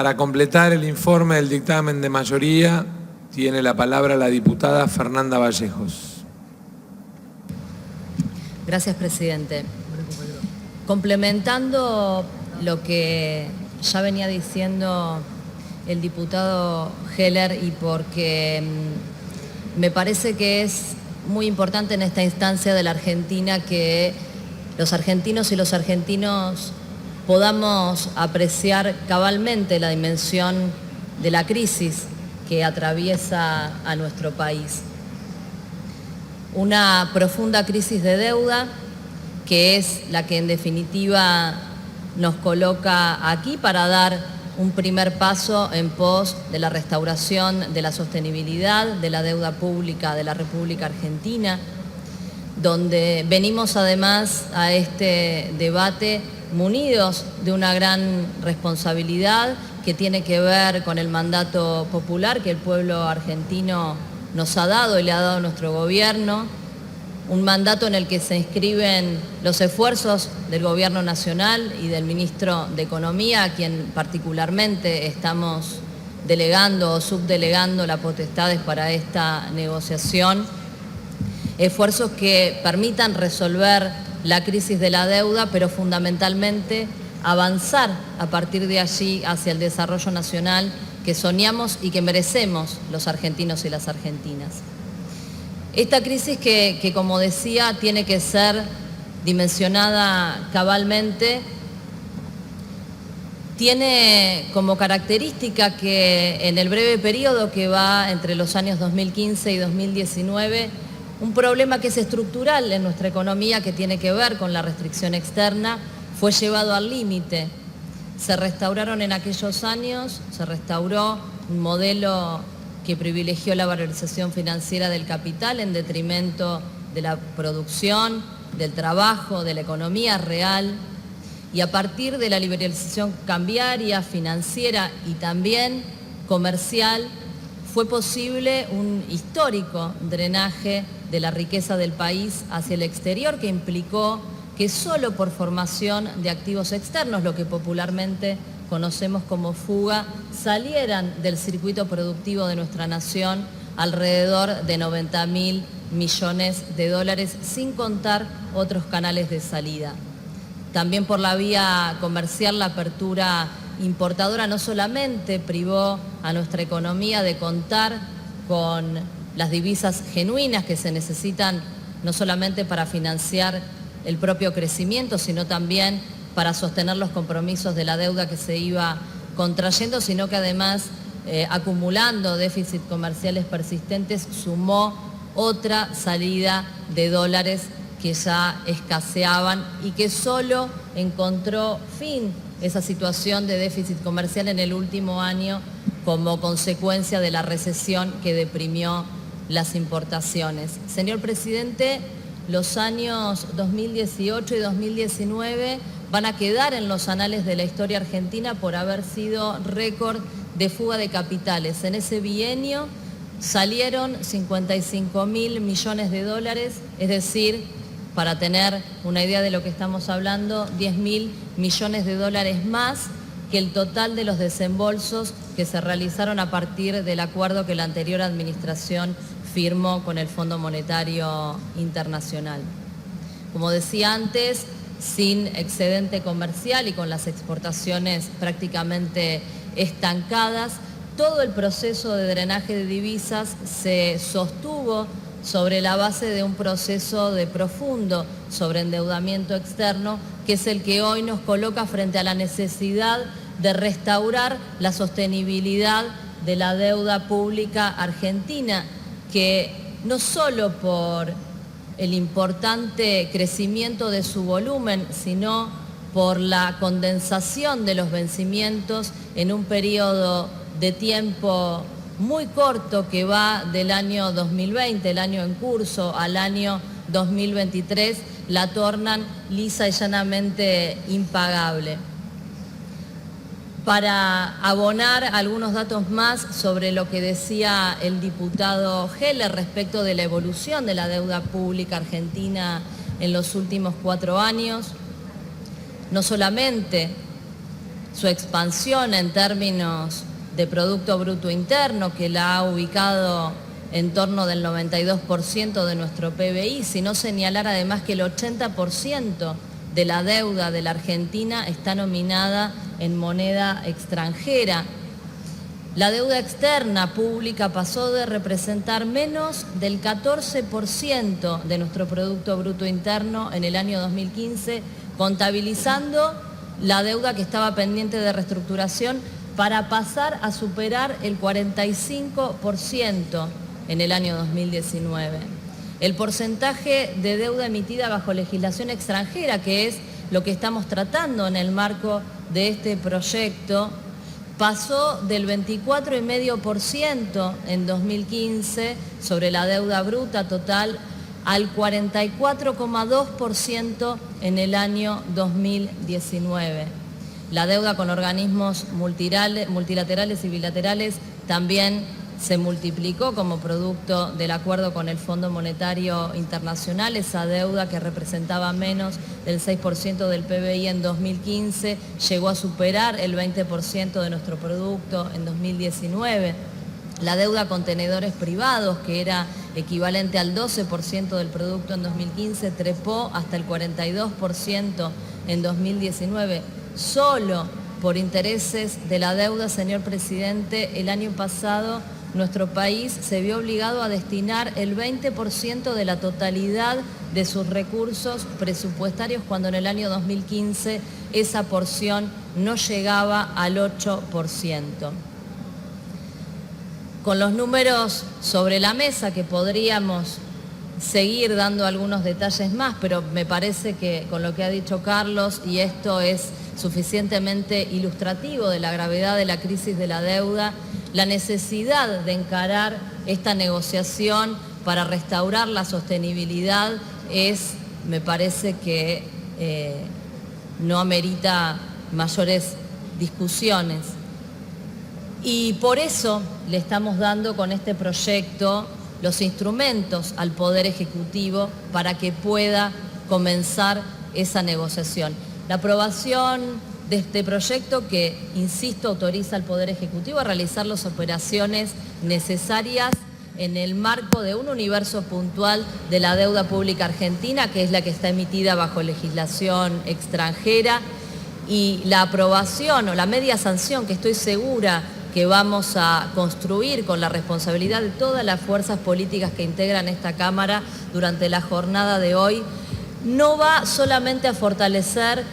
Para completar el informe del dictamen de mayoría, tiene la palabra la diputada Fernanda Vallejos. Gracias, presidente. Complementando lo que ya venía diciendo el diputado Heller, y porque me parece que es muy importante en esta instancia de la Argentina que los argentinos y los argentinos podamos apreciar cabalmente la dimensión de la crisis que atraviesa a nuestro país. Una profunda crisis de deuda que es la que en definitiva nos coloca aquí para dar un primer paso en pos de la restauración de la sostenibilidad de la deuda pública de la República Argentina, donde venimos además a este debate munidos de una gran responsabilidad que tiene que ver con el mandato popular que el pueblo argentino nos ha dado y le ha dado a nuestro gobierno, un mandato en el que se inscriben los esfuerzos del Gobierno Nacional y del Ministro de Economía, a quien particularmente estamos delegando o subdelegando las potestades para esta negociación, esfuerzos que permitan resolver la crisis de la deuda, pero fundamentalmente avanzar a partir de allí hacia el desarrollo nacional que soñamos y que merecemos los argentinos y las argentinas. Esta crisis que como decía, tiene que ser dimensionada cabalmente, tiene como característica que en el breve periodo que va entre los años 2015 y 2019, un problema que es estructural en nuestra economía, que tiene que ver con la restricción externa, fue llevado al límite. Se restauraron en aquellos años, se restauró un modelo que privilegió la valorización financiera del capital en detrimento de la producción, del trabajo, de la economía real, y a partir de la liberalización cambiaria, financiera y también comercial, fue posible un histórico drenaje de la riqueza del país hacia el exterior, que implicó que solo por formación de activos externos, lo que popularmente conocemos como fuga, salieran del circuito productivo de nuestra nación alrededor de 90.000 millones de dólares, sin contar otros canales de salida. También por la vía comercial, la apertura importadora no solamente privó a nuestra economía de contar con las divisas genuinas que se necesitan no solamente para financiar el propio crecimiento, sino también para sostener los compromisos de la deuda que se iba contrayendo, sino que además, acumulando déficits comerciales persistentes, sumó otra salida de dólares que ya escaseaban y que solo encontró fin esa situación de déficit comercial en el último año como consecuencia de la recesión que deprimió las importaciones. Señor presidente, los años 2018 y 2019 van a quedar en los anales de la historia argentina por haber sido récord de fuga de capitales. En ese bienio salieron 55.000 millones de dólares, es decir, para tener una idea de lo que estamos hablando, 10.000 millones de dólares más que el total de los desembolsos que se realizaron a partir del acuerdo que la anterior administración firmó con el Fondo Monetario Internacional. Como decía antes, sin excedente comercial y con las exportaciones prácticamente estancadas, todo el proceso de drenaje de divisas se sostuvo sobre la base de un proceso de profundo sobreendeudamiento externo, que es el que hoy nos coloca frente a la necesidad de restaurar la sostenibilidad de la deuda pública argentina, que no solo por el importante crecimiento de su volumen, sino por la condensación de los vencimientos en un periodo de tiempo muy corto que va del año 2020, el año en curso, al año 2023, la tornan lisa y llanamente impagable. Para abonar algunos datos más sobre lo que decía el diputado Heller respecto de la evolución de la deuda pública argentina en los últimos 4 años, no solamente su expansión en términos de Producto Bruto Interno, que la ha ubicado en torno del 92% de nuestro PBI, sino señalar además que el 80% de la deuda de la Argentina está nominada en moneda extranjera. La deuda externa pública pasó de representar menos del 14% de nuestro Producto Bruto Interno en el año 2015, contabilizando la deuda que estaba pendiente de reestructuración, para pasar a superar el 45% en el año 2019. El porcentaje de deuda emitida bajo legislación extranjera, que es lo que estamos tratando en el marco de este proyecto, pasó del 24,5% en 2015 sobre la deuda bruta total al 44,2% en el año 2019. La deuda con organismos multilaterales y bilaterales también se multiplicó como producto del acuerdo con el Fondo Monetario Internacional. Esa deuda, que representaba menos del 6% del PBI en 2015, llegó a superar el 20% de nuestro producto en 2019. La deuda con tenedores privados, que era equivalente al 12% del producto en 2015, trepó hasta el 42% en 2019. Solo por intereses de la deuda, señor presidente, el año pasado nuestro país se vio obligado a destinar el 20% de la totalidad de sus recursos presupuestarios, cuando en el año 2015 esa porción no llegaba al 8%. Con los números sobre la mesa, que podríamos seguir dando algunos detalles más, pero me parece que con lo que ha dicho Carlos, y esto es suficientemente ilustrativo de la gravedad de la crisis de la deuda, la necesidad de encarar esta negociación para restaurar la sostenibilidad me parece que no amerita mayores discusiones. Y por eso le estamos dando con este proyecto los instrumentos al Poder Ejecutivo para que pueda comenzar esa negociación. La aprobación de este proyecto, que, insisto, autoriza al Poder Ejecutivo a realizar las operaciones necesarias en el marco de un universo puntual de la deuda pública argentina, que es la que está emitida bajo legislación extranjera, y la aprobación o la media sanción, que estoy segura que vamos a construir con la responsabilidad de todas las fuerzas políticas que integran esta Cámara durante la jornada de hoy, no va solamente a fortalecer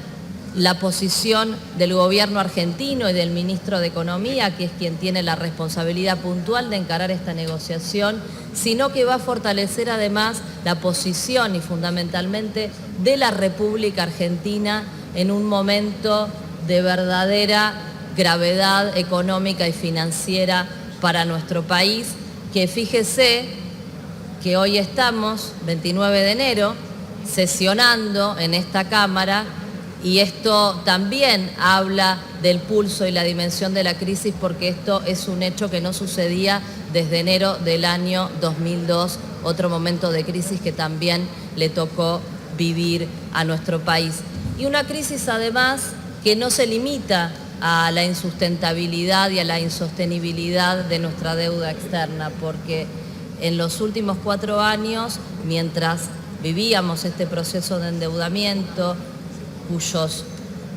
la posición del gobierno argentino y del ministro de Economía, que es quien tiene la responsabilidad puntual de encarar esta negociación, sino que va a fortalecer además la posición y fundamentalmente de la República Argentina en un momento de verdadera gravedad económica y financiera para nuestro país, que fíjese que hoy estamos, 29 de enero, sesionando en esta Cámara, y esto también habla del pulso y la dimensión de la crisis, porque esto es un hecho que no sucedía desde enero del año 2002, otro momento de crisis que también le tocó vivir a nuestro país. Y una crisis además que no se limita a la insustentabilidad y a la insostenibilidad de nuestra deuda externa, porque en los últimos 4 años, mientras vivíamos este proceso de endeudamiento, cuyos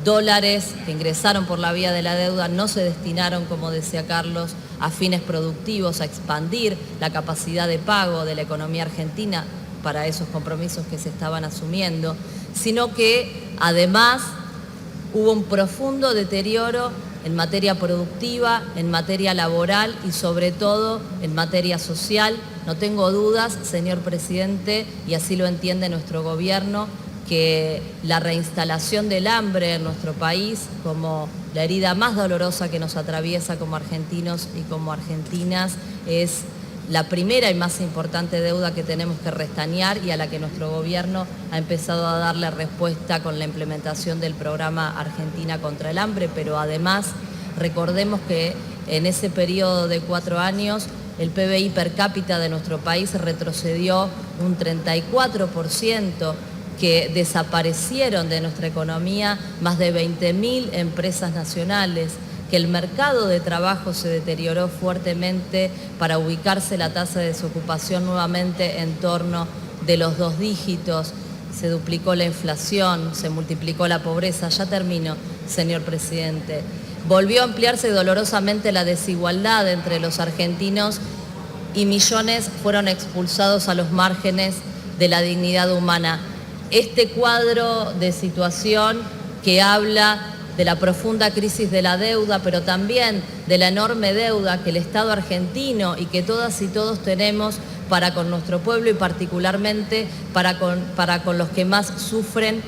dólares que ingresaron por la vía de la deuda no se destinaron, como decía Carlos, a fines productivos, a expandir la capacidad de pago de la economía argentina para esos compromisos que se estaban asumiendo, sino que además hubo un profundo deterioro en materia productiva, en materia laboral y sobre todo en materia social. No tengo dudas, señor presidente, y así lo entiende nuestro gobierno, que la reinstalación del hambre en nuestro país, como la herida más dolorosa que nos atraviesa como argentinos y como argentinas, es la primera y más importante deuda que tenemos que restañar, y a la que nuestro gobierno ha empezado a darle respuesta con la implementación del programa Argentina contra el Hambre. Pero además recordemos que en ese periodo de 4 años el PBI per cápita de nuestro país retrocedió un 34%, que desaparecieron de nuestra economía más de 20.000 empresas nacionales, que el mercado de trabajo se deterioró fuertemente para ubicarse la tasa de desocupación nuevamente en torno de los 2 dígitos, se duplicó la inflación, se multiplicó la pobreza. Ya termino, señor presidente. Volvió a ampliarse dolorosamente la desigualdad entre los argentinos y millones fueron expulsados a los márgenes de la dignidad humana. Este cuadro de situación que habla de la profunda crisis de la deuda, pero también de la enorme deuda que el Estado argentino y que todas y todos tenemos para con nuestro pueblo y particularmente para con los que más sufren,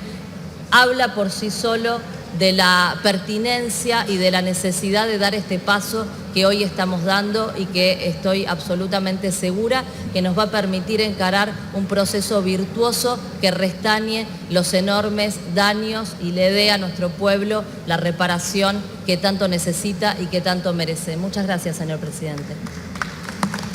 habla por sí solo de la pertinencia y de la necesidad de dar este paso que hoy estamos dando y que estoy absolutamente segura que nos va a permitir encarar un proceso virtuoso que restañe los enormes daños y le dé a nuestro pueblo la reparación que tanto necesita y que tanto merece. Muchas gracias, señor presidente.